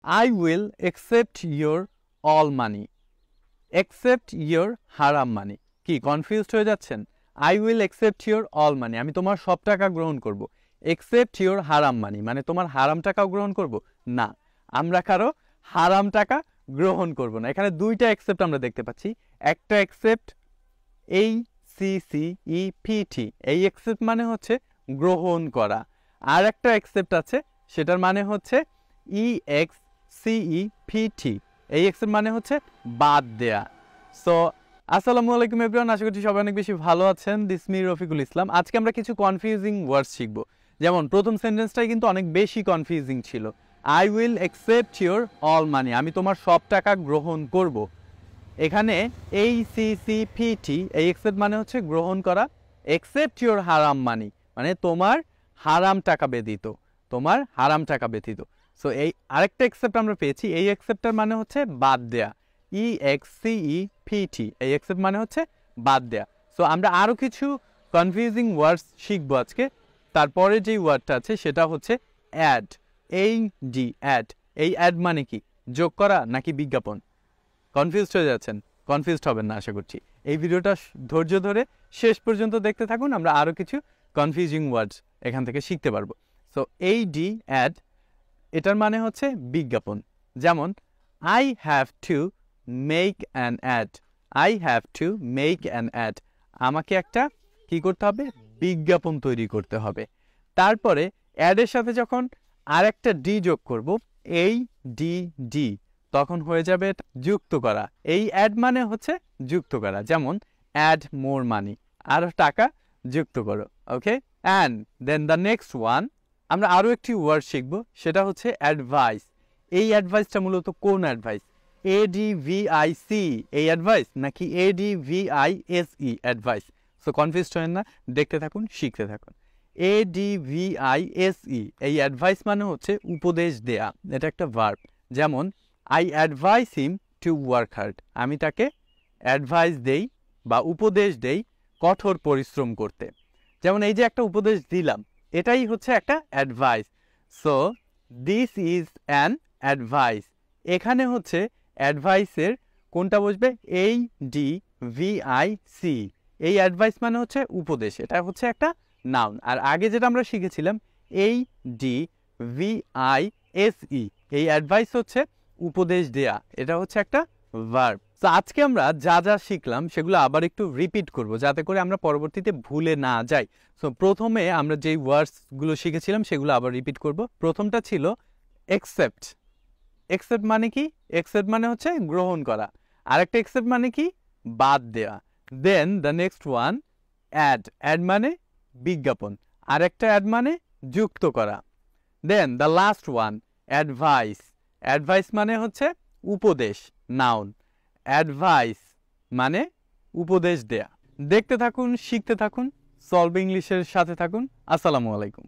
I will accept your all money. Accept your হারাম মানি। কি confused হয়ে যাচ্ছেন? I will accept your all money, আমি তোমার সব টাকা গ্রহণ করব। Accept your হারাম মানি মানে তোমার হারাম টাকাও গ্রহণ করব না, আমরা কারো হারাম টাকা গ্রহণ করব না। এখানে দুইটা accept আমরা দেখতে পাচ্ছি। একটা accept ACCEPT, এই accept মানে হচ্ছে গ্রহণ করা। আর একটা accept আছে, সেটার মানে হচ্ছে EXCEPT, এই accept মানে হচ্ছে বাদ দেয়া। সো আসসালামু আলাইকুম এভরিওয়ান, আশা করছি সবাই অনেক বেশি ভালো আছেন। This me Rafiqul Islam. আজকে আমরা কিছু কনফিউজিং ওয়ার্ডস শিখব। যেমন প্রথম সেন্টেন্সটাই কিন্তু অনেক বেশি কনফিউজিং ছিল। I will accept your all মানি, আমি তোমার সব টাকা গ্রহণ করব। এখানে ACCPT, এই অ্যাকসেপ্ট মানে হচ্ছে গ্রহণ করা। অ্যাকসেপ্ট ইউর হারাম মানি মানে তোমার হারাম টাকা ব্যতীত, তোমার হারাম টাকা ব্যতীত। সো এই আরেকটা অ্যাকসেপ্ট আমরা পেয়েছি, এই অ্যাকসেপ্টটার মানে হচ্ছে বাদ দেয়া। EXCEPT, এই অ্যাকসেপ্ট মানে হচ্ছে বাদ দেয়া। সো আমরা আরও কিছু কনফিউজিং ওয়ার্ডস শিখবো আজকে। তারপরে যে ওয়ার্ডটা আছে সেটা হচ্ছে অ্যাড, অ্যাড। এই অ্যাড মানে কি? যোগ করা নাকি বিজ্ঞাপন? কনফিউজড হয়ে যাচ্ছেন? কনফিউজড হবেন না আশা করছি। এই ভিডিওটা ধৈর্য ধরে শেষ পর্যন্ত দেখতে থাকুন, আমরা আরও কিছু কনফিউজিং ওয়ার্ডস এখান থেকে শিখতে পারবো। সো অ্যাড, এটার মানে হচ্ছে বিজ্ঞাপন। যেমন I have to make an add, I have to make an add, আমাকে একটা কি করতে হবে? বিজ্ঞাপন তৈরি করতে হবে। তারপরে অ্যাডের সাথে যখন আর একটা ডি যোগ করব, ডি, তখন হয়ে যাবে যুক্ত করা। এই অ্যাড মানে হচ্ছে যুক্ত করা। যেমন অ্যাড মোর মানি, আরও টাকা যুক্ত করো। Okay, and then the next one, আমরা আরও একটি ওয়ার্ড শিখব, সেটা হচ্ছে অ্যাডভাইস। এই অ্যাডভাইসটা মূলত কোন অ্যাডভাইস? ADVIC এই অ্যাডভাইস নাকি ADVISE অ্যাডভাইস? সো কনফিউজড হবেন না, দেখতে থাকুন, শিখতে থাকুন। ADVISE এই অ্যাডভাইস মানে হচ্ছে উপদেশ দেয়া, এটা একটা ভার্ব। যেমন I advice him to work hard, আমি তাকে অ্যাডভাইস দেই বা উপদেশ দেই কঠোর পরিশ্রম করতে। যেমন এই যে একটা উপদেশ দিলাম, এটাই হচ্ছে একটা advice. So this is an advice. এখানে হচ্ছে অ্যাডভাইসের কোনটা বসবে? ADVIC, এই অ্যাডভাইস মানে হচ্ছে উপদেশ, এটা হচ্ছে একটা নাউন। আর আগে যেটা আমরা শিখেছিলাম ADVISE, এই অ্যাডভাইস হচ্ছে উপদেশ দেয়া, এটা হচ্ছে একটা ভার্ব। তো আজকে আমরা যা যা শিখলাম সেগুলো আবার একটু রিপিট করব, যাতে করে আমরা পরবর্তীতে ভুলে না যাই। সো প্রথমে আমরা যেই ওয়ার্ডসগুলো শিখেছিলাম সেগুলো আবার রিপিট করব। প্রথমটা ছিল অ্যাকসেপ্ট। অ্যাকসেপ্ট মানে কি? অ্যাকসেপ্ট মানে হচ্ছে গ্রহণ করা। আরেকটা অ্যাকসেপ্ট মানে কি? বাদ দেওয়া। Then the next one ad, ad মানে বিজ্ঞাপন। আরেকটা অ্যাড মানে যুক্ত করা। Then the last one advice, advice মানে হচ্ছে উপদেশ, নাউন। অ্যাডভাইস মানে উপদেশ দেয়া। দেখতে থাকুন, শিখতে থাকুন, সলভ ইংলিশের সাথে থাকুন। আসসালামু আলাইকুম।